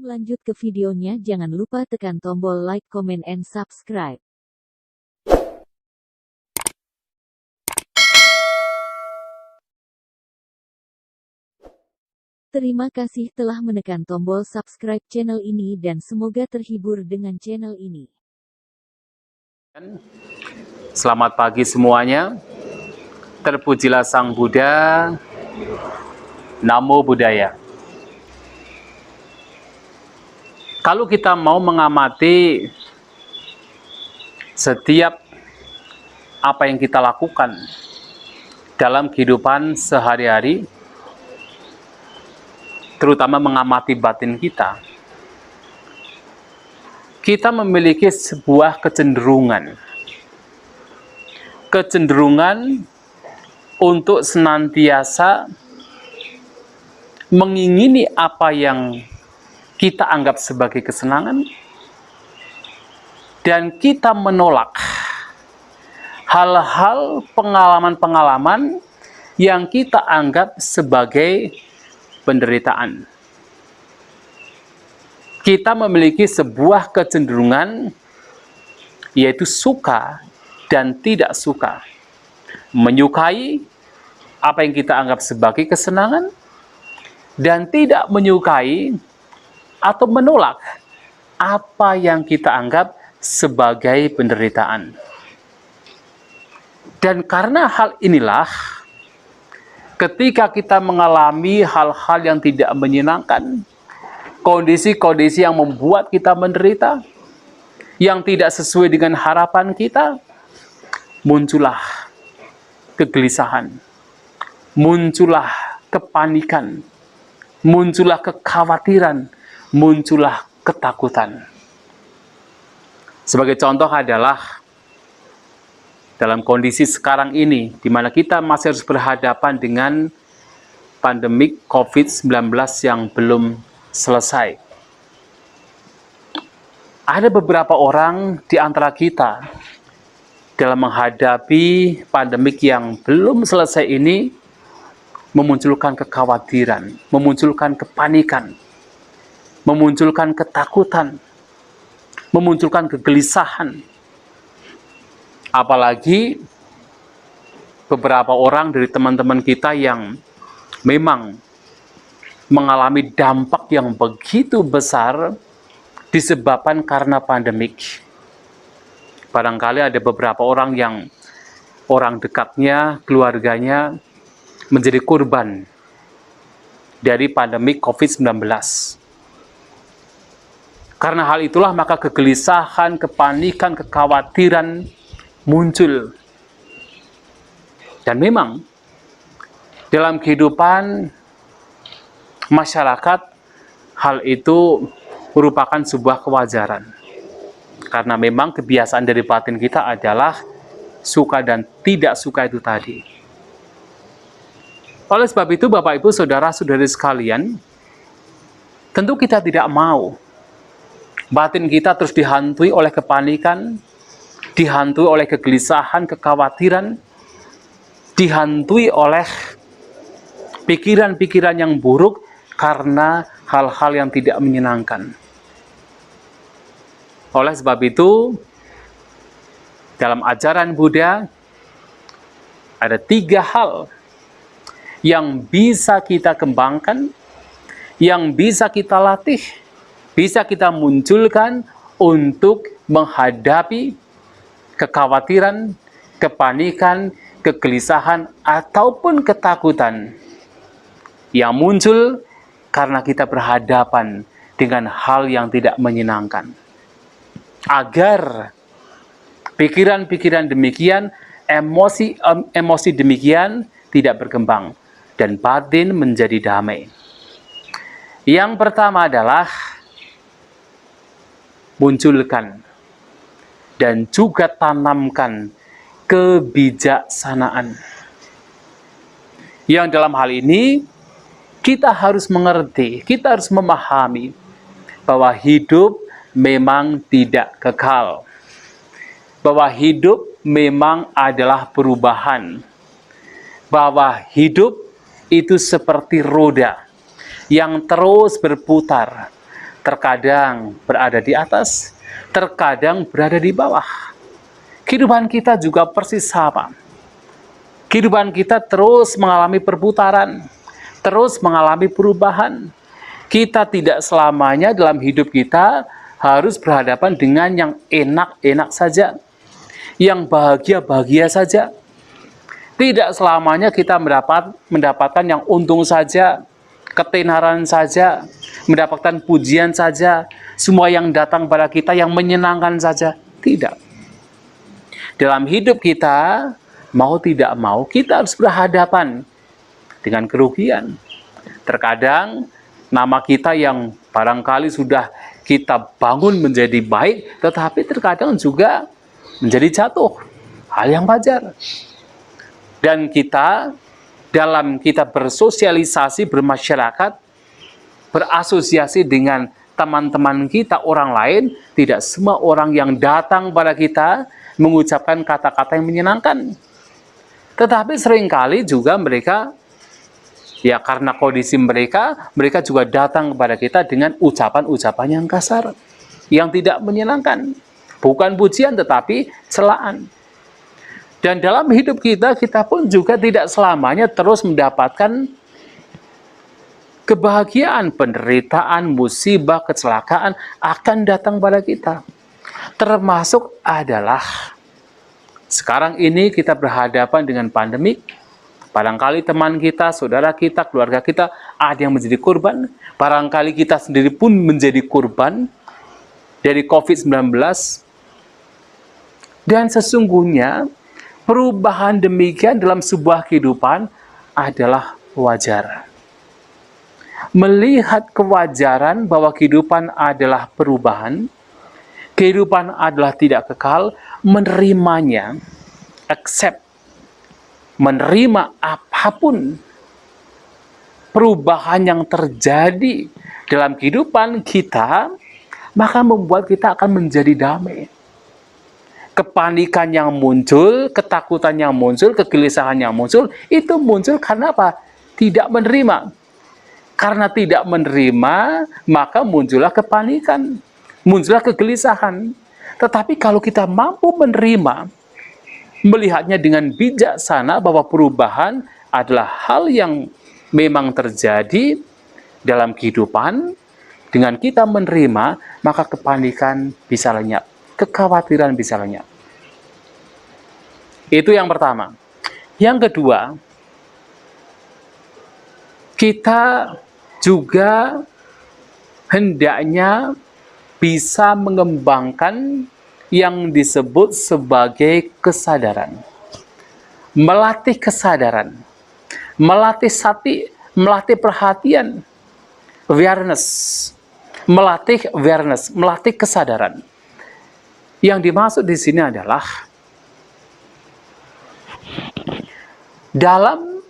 Sebelum lanjut ke videonya, jangan lupa tekan tombol like, comment, and subscribe. Terima kasih telah menekan tombol subscribe channel ini dan semoga terhibur dengan channel ini. Selamat pagi semuanya. Terpujilah Sang Buddha. Namo Buddhaya. Kalau kita mau mengamati setiap apa yang kita lakukan dalam kehidupan sehari-hari, terutama mengamati batin kita, kita memiliki sebuah kecenderungan untuk senantiasa mengingini apa yang kita anggap sebagai kesenangan, dan kita menolak hal-hal pengalaman-pengalaman yang kita anggap sebagai penderitaan. Kita memiliki sebuah kecenderungan, yaitu suka dan tidak suka. Menyukai apa yang kita anggap sebagai kesenangan, dan tidak menyukai atau menolak apa yang kita anggap sebagai penderitaan. Dan karena hal inilah, ketika kita mengalami hal-hal yang tidak menyenangkan, kondisi-kondisi yang membuat kita menderita, yang tidak sesuai dengan harapan kita, muncullah kegelisahan, muncullah kepanikan, muncullah kekhawatiran, muncullah ketakutan. Sebagai contoh adalah dalam kondisi sekarang ini, di mana kita masih harus berhadapan dengan pandemik COVID-19 yang belum selesai. Ada beberapa orang di antara kita dalam menghadapi pandemik yang belum selesai ini memunculkan kekhawatiran, memunculkan kepanikan, memunculkan ketakutan, memunculkan kegelisahan. Apalagi beberapa orang dari teman-teman kita yang memang mengalami dampak yang begitu besar disebabkan karena pandemik. Barangkali ada beberapa orang yang orang dekatnya, keluarganya menjadi korban dari pandemi COVID-19. Karena hal itulah maka kegelisahan, kepanikan, kekhawatiran muncul. Dan memang dalam kehidupan masyarakat hal itu merupakan sebuah kewajaran. Karena memang kebiasaan dari batin kita adalah suka dan tidak suka itu tadi. Oleh sebab itu, Bapak Ibu, Saudara-saudari sekalian, tentu kita tidak mau batin kita terus dihantui oleh kepanikan, dihantui oleh kegelisahan, kekhawatiran, dihantui oleh pikiran-pikiran yang buruk karena hal-hal yang tidak menyenangkan. Oleh sebab itu, dalam ajaran Buddha, ada 3 hal yang bisa kita kembangkan, yang bisa kita latih, bisa kita munculkan untuk menghadapi kekhawatiran, kepanikan, kegelisahan, ataupun ketakutan yang muncul karena kita berhadapan dengan hal yang tidak menyenangkan. Agar pikiran-pikiran demikian, emosi demikian tidak berkembang dan batin menjadi damai. Yang pertama adalah munculkan dan juga tanamkan kebijaksanaan. Yang dalam hal ini kita harus mengerti, kita harus memahami bahwa hidup memang tidak kekal. Bahwa hidup memang adalah perubahan. Bahwa hidup itu seperti roda yang terus berputar, terkadang berada di atas, terkadang berada di bawah. Kehidupan kita juga persis sama. Kehidupan kita terus mengalami perputaran, terus mengalami perubahan. Kita tidak selamanya dalam hidup kita harus berhadapan dengan yang enak-enak saja, yang bahagia-bahagia saja. Tidak selamanya kita mendapatkan yang untung saja, ketenaran saja, mendapatkan pujian saja, semua yang datang pada kita yang menyenangkan saja. Tidak. Dalam hidup kita, mau tidak mau, kita harus berhadapan dengan kerugian. Terkadang, nama kita yang barangkali sudah kita bangun menjadi baik, tetapi terkadang juga menjadi jatuh. Hal yang wajar. Dan kita, dalam kita bersosialisasi, bermasyarakat, berasosiasi dengan teman-teman kita, orang lain, tidak semua orang yang datang pada kita mengucapkan kata-kata yang menyenangkan. Tetapi seringkali juga mereka, ya karena kondisi mereka juga datang kepada kita dengan ucapan-ucapan yang kasar, yang tidak menyenangkan. Bukan pujian tetapi celaan. Dan dalam hidup kita pun juga tidak selamanya terus mendapatkan kebahagiaan, penderitaan, musibah, kecelakaan akan datang pada kita. Termasuk adalah sekarang ini kita berhadapan dengan pandemik. Barangkali teman kita, saudara kita, keluarga kita ada yang menjadi korban. Barangkali kita sendiri pun menjadi korban dari COVID-19. Dan sesungguhnya perubahan demikian dalam sebuah kehidupan adalah wajar. Melihat kewajaran bahwa kehidupan adalah perubahan, kehidupan adalah tidak kekal, menerimanya, accept, menerima apapun perubahan yang terjadi dalam kehidupan kita, maka membuat kita akan menjadi damai. Kepanikan yang muncul, ketakutan yang muncul, kegelisahan yang muncul, itu muncul karena apa? Tidak menerima. Karena tidak menerima, maka muncullah kepanikan, muncullah kegelisahan. Tetapi kalau kita mampu menerima, melihatnya dengan bijaksana bahwa perubahan adalah hal yang memang terjadi dalam kehidupan, dengan kita menerima, maka kepanikan bisa lenyap. Kekhawatiran bisa lenyap. Itu yang pertama. Yang kedua, kita juga hendaknya bisa mengembangkan yang disebut sebagai kesadaran. Melatih kesadaran. Melatih sati, melatih perhatian. Awareness. Melatih awareness, melatih kesadaran. Yang dimaksud di sini adalah dalam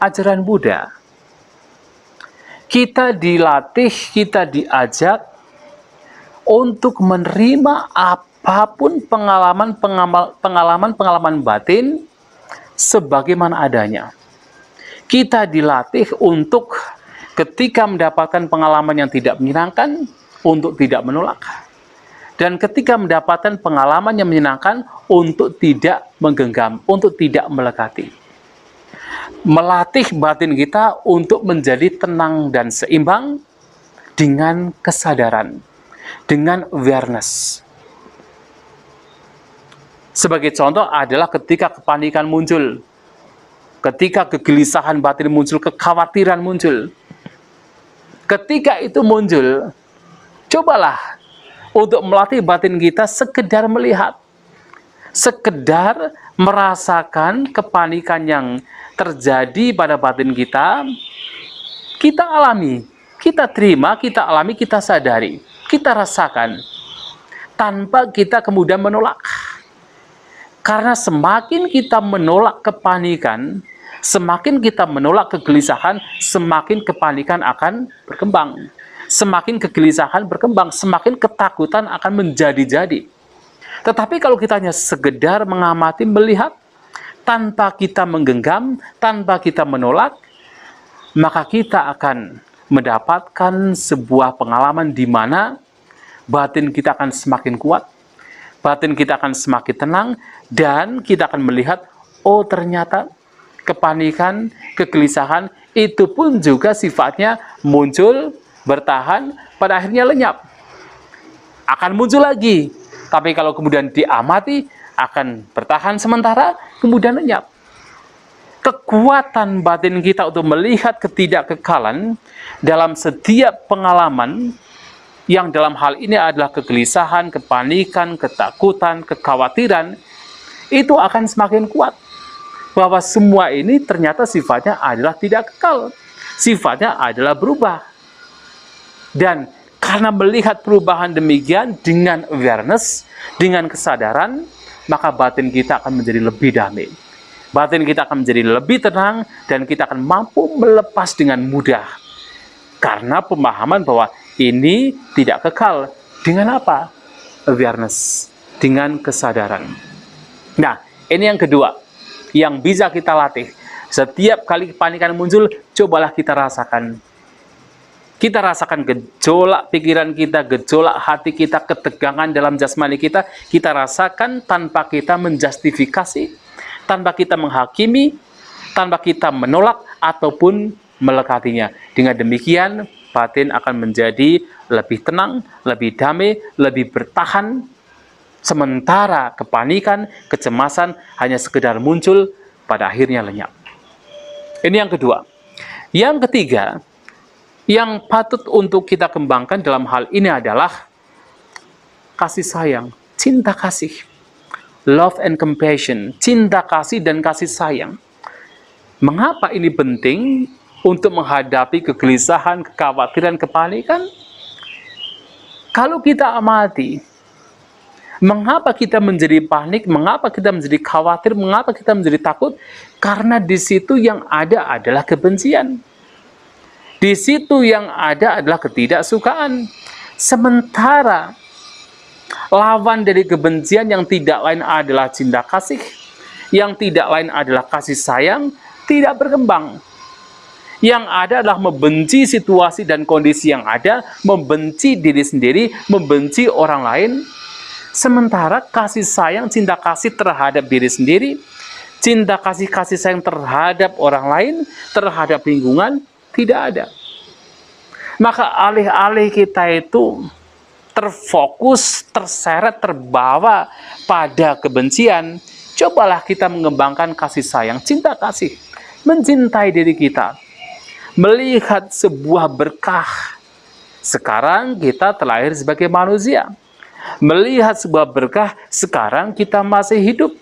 ajaran Buddha, kita dilatih, kita diajak untuk menerima apapun pengalaman batin sebagaimana adanya. Kita dilatih untuk ketika mendapatkan pengalaman yang tidak menyenangkan, untuk tidak menolak. Dan ketika mendapatkan pengalaman yang menyenangkan, untuk tidak menggenggam, untuk tidak melekati. Melatih batin kita untuk menjadi tenang dan seimbang dengan kesadaran, dengan awareness. Sebagai contoh adalah ketika kepanikan muncul, ketika kegelisahan batin muncul, kekhawatiran muncul. Ketika itu muncul, cobalah untuk melatih batin kita sekedar melihat, sekedar merasakan kepanikan yang terjadi pada batin kita, kita alami, kita terima, kita alami, kita sadari, kita rasakan, tanpa kita kemudian menolak. Karena semakin kita menolak kepanikan, semakin kita menolak kegelisahan, semakin kepanikan akan berkembang. Semakin kegelisahan berkembang, semakin ketakutan akan menjadi-jadi. Tetapi kalau kita hanya sekedar mengamati, melihat, tanpa kita menggenggam, tanpa kita menolak, maka kita akan mendapatkan sebuah pengalaman di mana batin kita akan semakin kuat, batin kita akan semakin tenang, dan kita akan melihat, oh ternyata kepanikan, kegelisahan, itu pun juga sifatnya muncul, bertahan, pada akhirnya lenyap. Akan muncul lagi, tapi kalau kemudian diamati, akan bertahan sementara, kemudian lenyap. Kekuatan batin kita untuk melihat ketidakkekalan dalam setiap pengalaman, yang dalam hal ini adalah kegelisahan, kepanikan, ketakutan, kekhawatiran, itu akan semakin kuat. Bahwa semua ini ternyata sifatnya adalah tidak kekal. Sifatnya adalah berubah. Dan karena melihat perubahan demikian dengan awareness, dengan kesadaran, maka batin kita akan menjadi lebih damai. Batin kita akan menjadi lebih tenang, dan kita akan mampu melepas dengan mudah. Karena pemahaman bahwa ini tidak kekal. Dengan apa? Awareness. Dengan kesadaran. Nah, ini yang kedua, yang bisa kita latih. Setiap kali kepanikan muncul, cobalah kita rasakan. Kita rasakan gejolak pikiran kita, gejolak hati kita, ketegangan dalam jasmani kita. Kita rasakan tanpa kita menjustifikasi, tanpa kita menghakimi, tanpa kita menolak ataupun melekatinya. Dengan demikian, batin akan menjadi lebih tenang, lebih damai, lebih bertahan. Sementara kepanikan, kecemasan hanya sekedar muncul, pada akhirnya lenyap. Ini yang kedua. Yang ketiga, yang patut untuk kita kembangkan dalam hal ini adalah kasih sayang, cinta kasih. Love and compassion, cinta kasih dan kasih sayang. Mengapa ini penting untuk menghadapi kegelisahan, kekhawatiran, kepanikan? Kalau kita amati, mengapa kita menjadi panik, mengapa kita menjadi khawatir, mengapa kita menjadi takut? Karena di situ yang ada adalah kebencian. Di situ yang ada adalah ketidaksukaan. Sementara lawan dari kebencian yang tidak lain adalah cinta kasih, yang tidak lain adalah kasih sayang, tidak berkembang. Yang ada adalah membenci situasi dan kondisi yang ada, membenci diri sendiri, membenci orang lain. Sementara kasih sayang, cinta kasih terhadap diri sendiri, cinta kasih sayang terhadap orang lain, terhadap lingkungan, tidak ada. Maka alih-alih kita itu terfokus, terseret, terbawa pada kebencian, cobalah kita mengembangkan kasih sayang, cinta kasih, mencintai diri kita, melihat sebuah berkah. Sekarang kita terlahir sebagai manusia. Melihat sebuah berkah, sekarang kita masih hidup.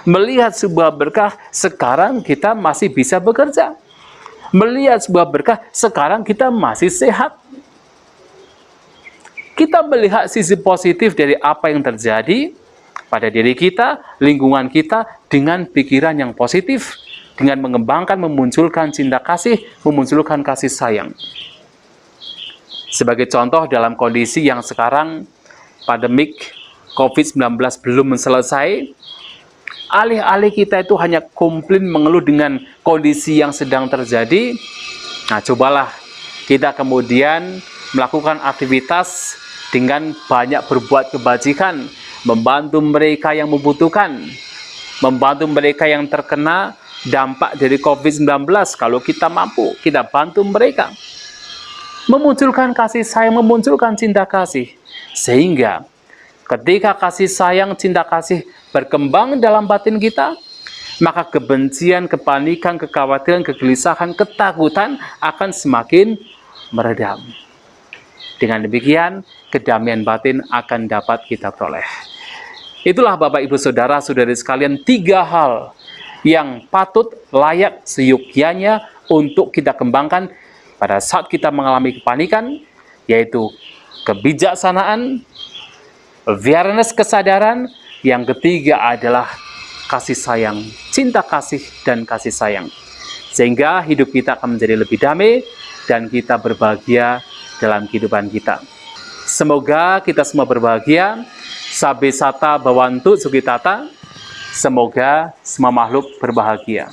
Melihat sebuah berkah, sekarang kita masih bisa bekerja. Melihat sebuah berkah, sekarang kita masih sehat. Kita melihat sisi positif dari apa yang terjadi pada diri kita, lingkungan kita, dengan pikiran yang positif, dengan mengembangkan, memunculkan cinta kasih, memunculkan kasih sayang. Sebagai contoh, dalam kondisi yang sekarang pandemik COVID-19 belum selesai, alih-alih kita itu hanya komplain, mengeluh dengan kondisi yang sedang terjadi, nah cobalah kita kemudian melakukan aktivitas dengan banyak berbuat kebajikan, membantu mereka yang membutuhkan, membantu mereka yang terkena dampak dari COVID-19. Kalau kita mampu, kita bantu mereka. Memunculkan kasih sayang, memunculkan cinta kasih. Sehingga ketika kasih sayang, cinta kasih berkembang dalam batin kita, maka kebencian, kepanikan, kekhawatiran, kegelisahan, ketakutan akan semakin meredam. Dengan demikian, kedamaian batin akan dapat kita peroleh. Itulah Bapak Ibu Saudara, saudari sekalian, 3 hal yang patut, layak, seyogyanya untuk kita kembangkan pada saat kita mengalami kepanikan, yaitu kebijaksanaan, awareness, kesadaran. Yang ketiga adalah kasih sayang, cinta kasih, dan kasih sayang. Sehingga hidup kita akan menjadi lebih damai dan kita berbahagia dalam kehidupan kita. Semoga kita semua berbahagia. Sabe sata bawantu sugitata. Semoga semua makhluk berbahagia.